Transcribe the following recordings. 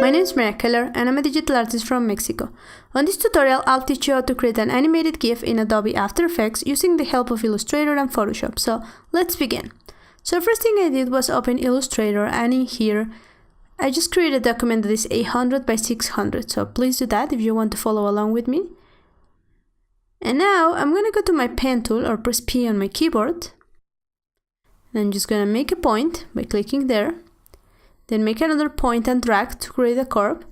My name is Maria Keller and I'm a digital artist from Mexico. On this tutorial, I'll teach you how to create an animated GIF in Adobe After Effects using the help of Illustrator and Photoshop. So let's begin. So the first thing I did was open Illustrator, and in here I just created a document that is 800 by 600. So please do that if you want to follow along with me. And now I'm going to go to my pen tool or press P on my keyboard. And I'm just going to make a point by clicking there. Then make another point and drag to create a curve.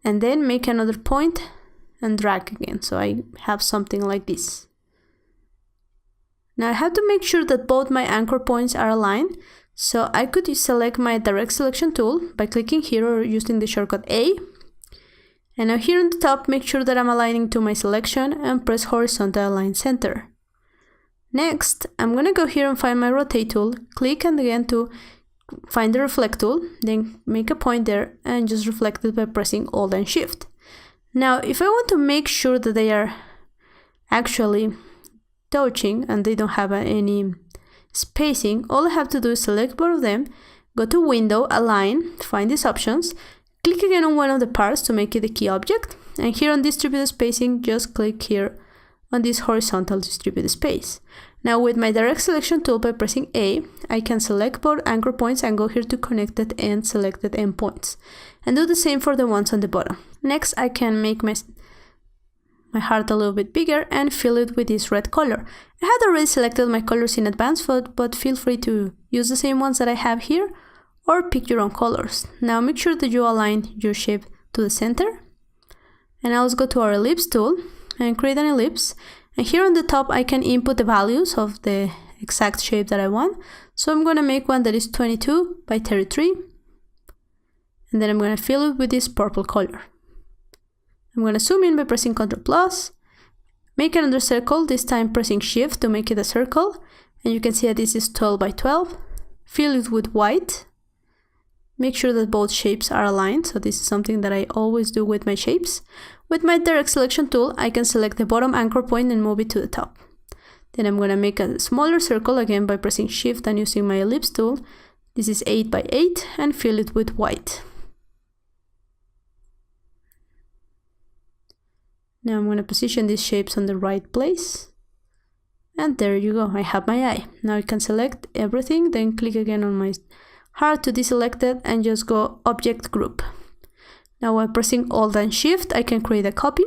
And then make another point and drag again. So I have something like this. Now I have to make sure that both my anchor points are aligned. So I could select my direct selection tool by clicking here or using the shortcut A. And now here on the top, make sure that I'm aligning to my selection and press horizontal align center. Next, I'm going to go here and find my rotate tool, click and again to find the reflect tool, then make a point there and just reflect it by pressing Alt and Shift. Now, if I want to make sure that they are actually touching and they don't have any spacing, all I have to do is select both of them, go to Window, Align, find these options, click again on one of the parts to make it a key object, and here on Distributed Spacing, just click here on this horizontal distributed space. Now with my direct selection tool by pressing A, I can select both anchor points and go here to connected and selected endpoints. And do the same for the ones on the bottom. Next, I can make my heart a little bit bigger and fill it with this red color. I had already selected my colors in advance, but feel free to use the same ones that I have here or pick your own colors. Now make sure that you align your shape to the center. And now let's go to our ellipse tool and create an ellipse. And here on the top, I can input the values of the exact shape that I want. So I'm going to make one that is 22 by 33. And then I'm going to fill it with this purple color. I'm going to zoom in by pressing Ctrl+, make another circle, this time pressing Shift to make it a circle. And you can see that this is 12 by 12. Fill it with white. Make sure that both shapes are aligned. So this is something that I always do with my shapes. With my direct selection tool, I can select the bottom anchor point and move it to the top. Then I'm going to make a smaller circle again by pressing Shift and using my ellipse tool. This is 8 by 8 and fill it with white. Now I'm going to position these shapes on the right place. And there you go, I have my eye. Now I can select everything, then click again on my heart to deselect it and just go Object Group. Now while pressing Alt and Shift, I can create a copy.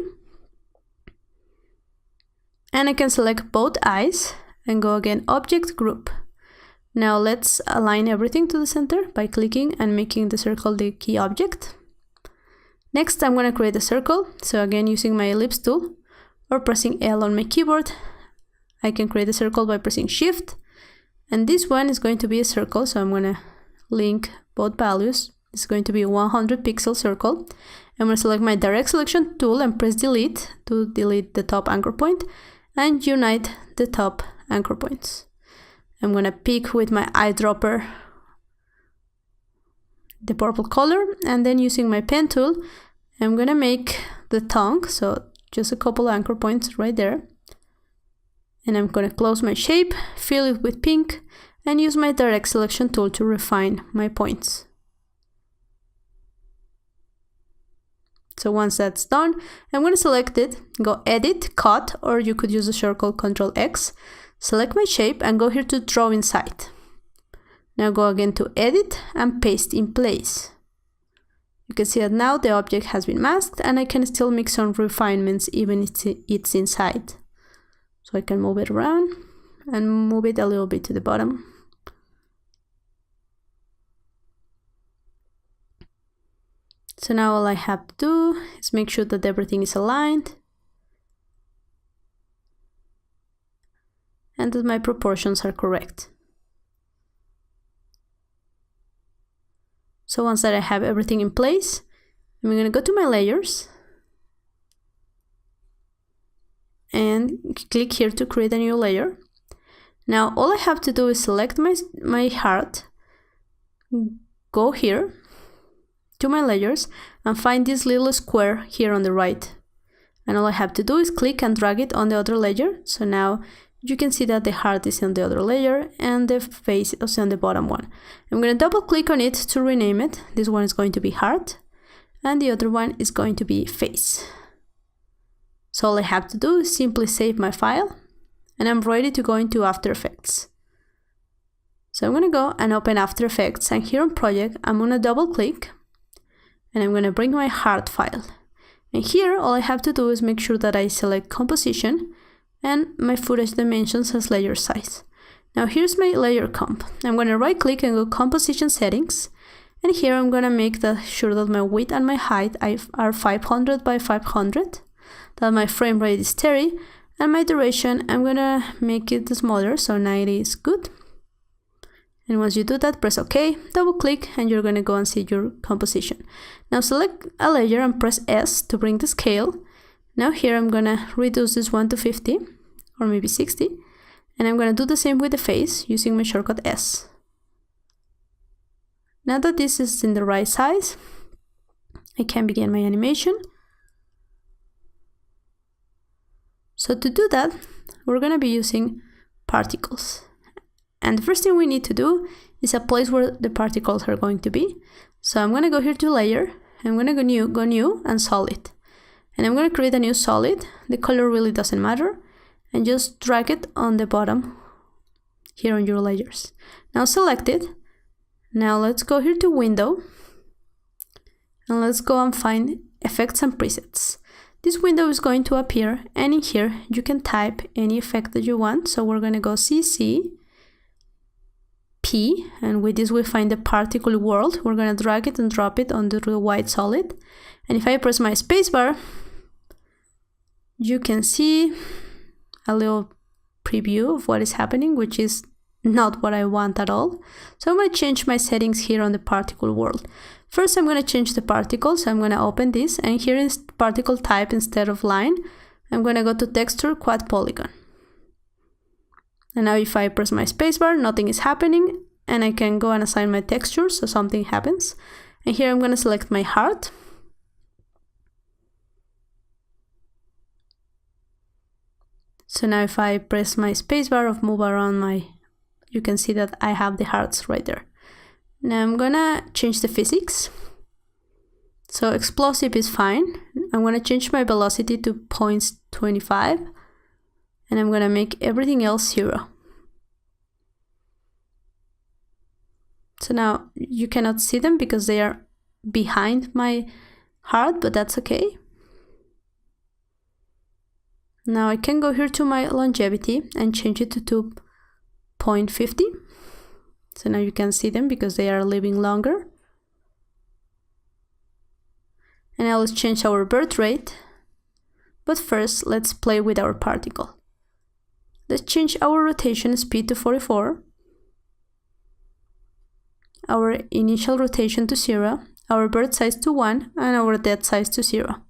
And I can select both eyes and go again Object Group. Now let's align everything to the center by clicking and making the circle the key object. Next, I'm going to create a circle. So again, using my ellipse tool or pressing L on my keyboard, I can create a circle by pressing Shift. And this one is going to be a circle. So I'm going to link both values. It's going to be a 100 pixel circle. I'm going to select my direct selection tool and press Delete to delete the top anchor point and unite the top anchor points. I'm going to pick with my eyedropper the purple color, and then using my pen tool, I'm going to make the tongue, so just a couple anchor points right there. And I'm going to close my shape, fill it with pink, and use my direct selection tool to refine my points. So once that's done, I'm going to select it, go Edit, Cut, or you could use the shortcut Ctrl+X, select my shape and go here to Draw Inside. Now go again to Edit and Paste in Place. You can see that now the object has been masked and I can still make some refinements even if it's inside. So I can move it around and move it a little bit to the bottom. So now all I have to do is make sure that everything is aligned and that my proportions are correct. So once that I have everything in place, I'm going to go to my layers and click here to create a new layer. Now all I have to do is select my heart, go here to my layers and find this little square here on the right. And all I have to do is click and drag it on the other layer. So now you can see that the heart is on the other layer and the face is on the bottom one. I'm going to double click on it to rename it. This one is going to be heart. and the other one is going to be face. So all I have to do is simply save my file, and I'm ready to go into After Effects. So I'm going to go and open After Effects, and here on Project, I'm going to double click, and I'm going to bring my heart file. And here, all I have to do is make sure that I select Composition and my footage dimensions as layer size. Now here's my layer comp. I'm going to right click and go Composition Settings, and here I'm going to make sure that my width and my height are 500 by 500, that my frame rate is 30, and my duration, I'm going to make it smaller, so 90 is good. And once you do that, press OK, double click, and you're going to go and see your composition. Now select a layer and press S to bring the scale. Now here I'm going to reduce this one to 50, or maybe 60. And I'm going to do the same with the face using my shortcut S. Now that this is in the right size, I can begin my animation. So to do that, we're going to be using particles. And the first thing we need to do is a place where the particles are going to be. So I'm going to go here to Layer, I'm going to go New and Solid. And I'm going to create a new solid. The color really doesn't matter. And just drag it on the bottom here on your layers. Now select it. Now let's go here to Window. And let's go and find Effects and Presets. This window is going to appear, and in here you can type any effect that you want. So we're going to go CC P, and with this we find the particle world. We're going to drag it and drop it onto the white solid. And if I press my spacebar, you can see a little preview of what is happening, which is not what I want at all. So I'm going to change my settings here on the particle world. First, I'm going to change the particle, so I'm going to open this, and here is particle type instead of line. I'm going to go to Texture Quad Polygon. And now if I press my spacebar, nothing is happening, and I can go and assign my texture so something happens. And here I'm going to select my heart. So now if I press my spacebar or move around you can see that I have the hearts right there. Now I'm gonna change the physics. So explosive is fine. I'm gonna change my velocity to 0.25, and I'm gonna make everything else 0. So now you cannot see them because they are behind my heart, but that's okay. Now I can go here to my longevity and change it to 2.50. So now you can see them because they are living longer. And now let's change our birth rate. But first, let's play with our particle. Let's change our rotation speed to 44. Our initial rotation to 0. Our birth size to 1. And our death size to 0.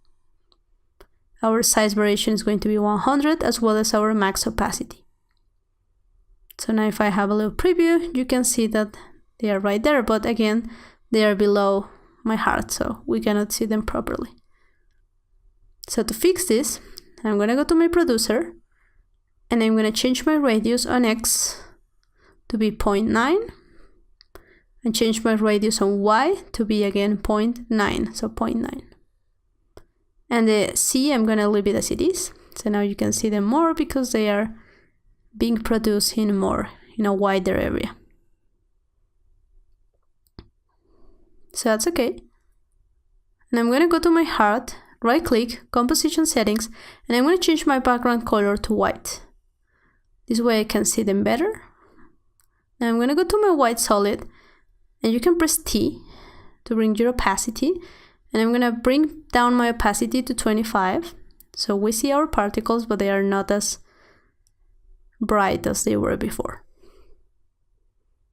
Our size variation is going to be 100, as well as our max opacity. So now if I have a little preview, you can see that they are right there, but again, they are below my heart, so we cannot see them properly. So to fix this, I'm going to go to my producer, and I'm going to change my radius on X to be 0.9, and change my radius on Y to be again 0.9, so 0.9. And the C, I'm going to leave it as it is. So now you can see them more because they are being produced in a wider area. So that's okay. And I'm going to go to my heart, right click, composition settings, and I'm going to change my background color to white. This way I can see them better. Now I'm going to go to my white solid, and you can press T to bring your opacity. And I'm going to bring down my opacity to 25. So we see our particles, but they are not as bright as they were before.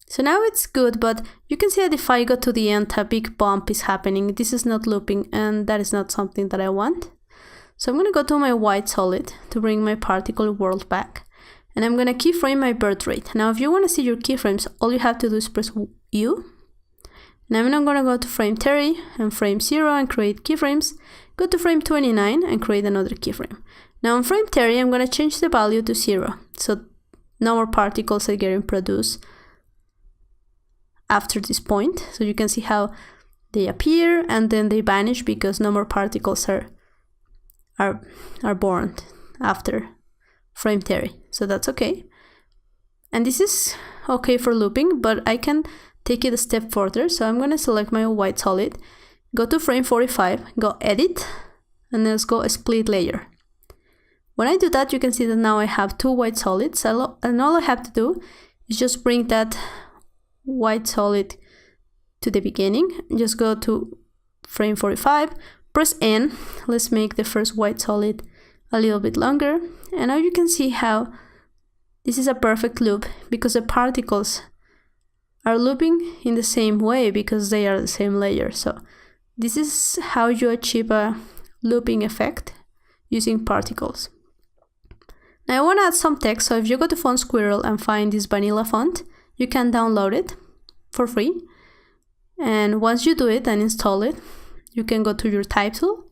So now it's good, but you can see that if I go to the end, a big bump is happening. This is not looping, and that is not something that I want. So I'm going to go to my white solid to bring my particle world back. And I'm going to keyframe my birth rate. Now, if you want to see your keyframes, all you have to do is press U. Now I'm going to go to frame 30 and frame 0 and create keyframes. Go to frame 29 and create another keyframe. Now on frame 30, I'm going to change the value to 0. So no more particles are getting produced after this point. So you can see how They appear and then they vanish because no more particles are born after frame 30. So that's okay. And this is okay for looping, but I can take it a step further. So I'm going to select my white solid, go to frame 45, go edit, and let's go split layer. When I do that, you can see that now I have two white solids, and all I have to do is just bring that white solid to the beginning. Just go to frame 45, press N, let's make the first white solid a little bit longer, and now you can see how this is a perfect loop because the particles are looping in the same way because they are the same layer. So this is how you achieve a looping effect using particles. Now I want to add some text, so if you go to Font Squirrel and find this vanilla font, you can download it for free. And once you do it and install it, you can go to your type tool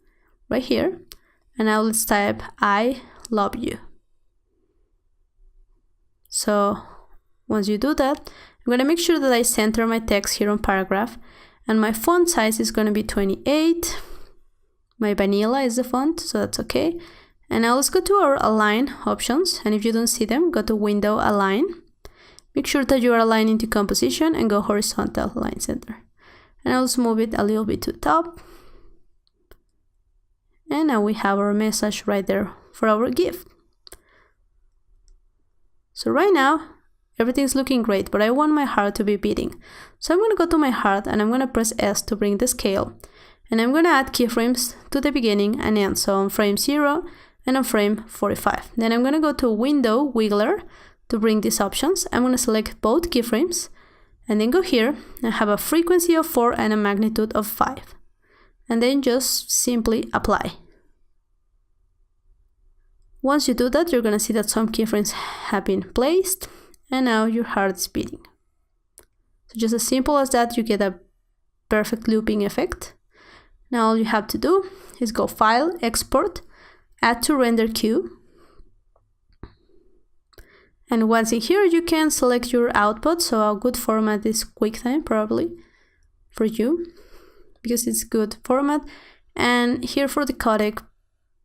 right here, and now let's type I love you. So once you do that, I'm going to make sure that I center my text here on paragraph, and my font size is going to be 28. My vanilla is the font, so that's okay. And now let's go to our align options, and if you don't see them, go to window align. Make sure that you are aligning to composition and go horizontal align center. And I'll just move it a little bit to the top. And now we have our message right there for our GIF. So right now, everything's looking great, but I want my heart to be beating. So I'm going to go to my heart and I'm going to press S to bring the scale. And I'm going to add keyframes to the beginning and end. So on frame 0 and on frame 45. Then I'm going to go to Window Wiggler to bring these options. I'm going to select both keyframes and then go here and have a frequency of 4 and a magnitude of 5. And then just simply apply. Once you do that, you're going to see that some keyframes have been placed, and now your heart is beating. So just as simple as that, you get a perfect looping effect. Now all you have to do is go File, Export, Add to Render Queue. And once in here, you can select your output. So a good format is QuickTime, probably, for you, because it's good format. And here for the codec,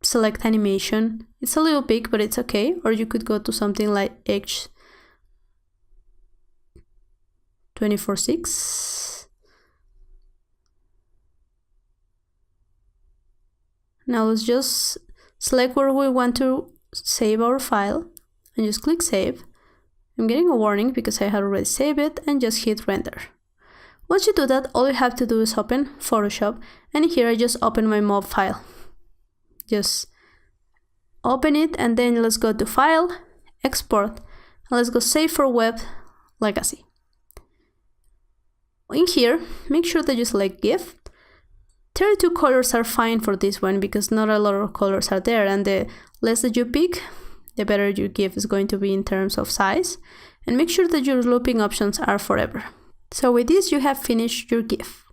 select animation. It's a little big, but it's okay. Or you could go to something like H.246. Now let's just select where we want to save our file and just click Save. I'm getting a warning because I had already saved it, and just hit Render. Once you do that, all you have to do is open Photoshop, and here I just open my mob file. Just open it, and then let's go to File, Export, and let's go Save for Web Legacy. In here, make sure that you select GIF. 32 colors are fine for this one because not a lot of colors are there, and the less that you pick, the better your GIF is going to be in terms of size. And make sure that your looping options are forever. So with this, you have finished your GIF.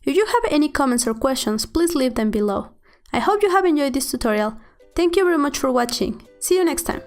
If you have any comments or questions, please leave them below. I hope you have enjoyed this tutorial. Thank you very much for watching. See you next time.